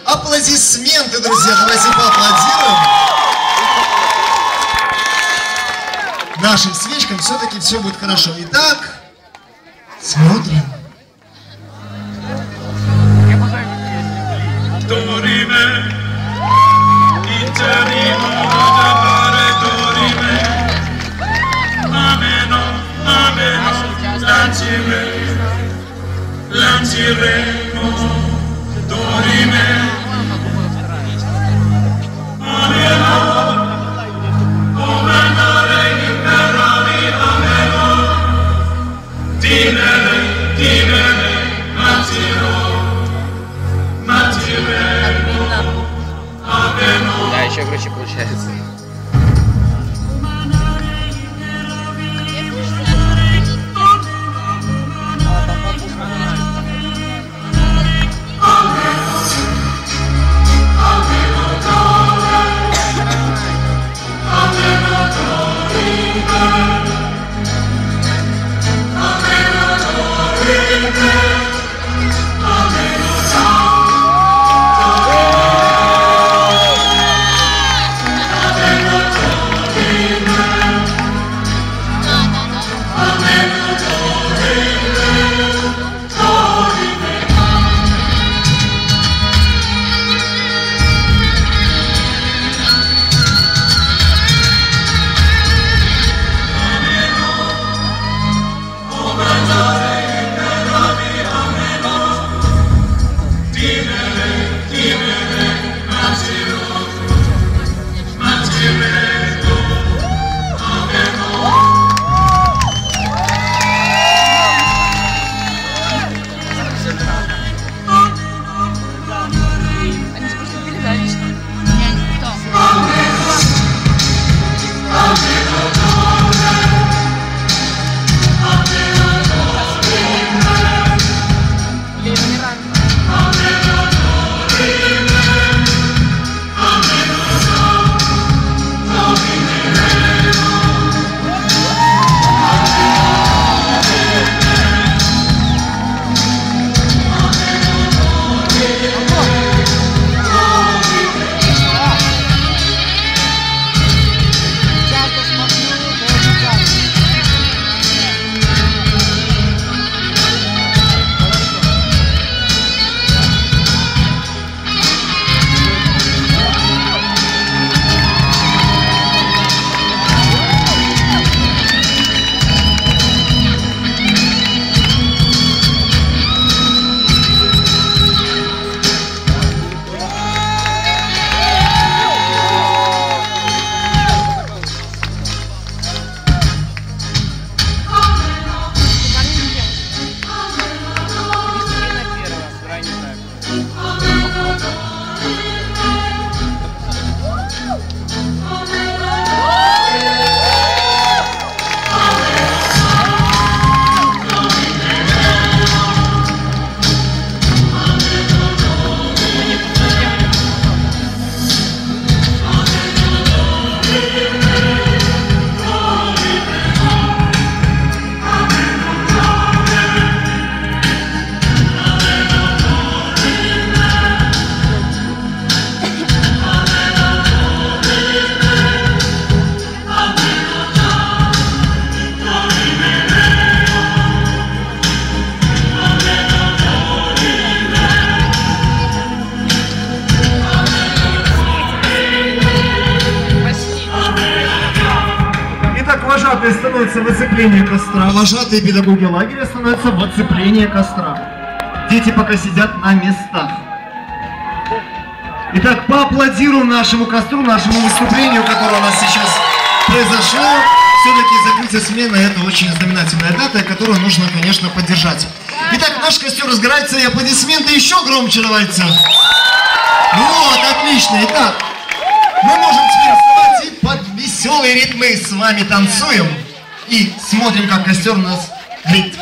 Аплодисменты, друзья, давайте поаплодируем. Нашим свечкам все-таки все будет хорошо. Итак, смотрим. Да, еще круче получается. Вожатые становятся в оцеплении костра, вожатые педагоги лагеря становятся в оцеплении костра. Дети пока сидят на местах. Итак, поаплодируем нашему костру, нашему выступлению, которое у нас сейчас произошло. Все-таки закрытие смены — это очень знаменательная дата, которую нужно, конечно, поддержать. Итак, наш костер разгорается, и аплодисменты еще громче давайте. Вот, отлично. Итак, мы можем теперь вставать и под веселые ритмы с вами танцуем. И смотрим, как костер у нас горит.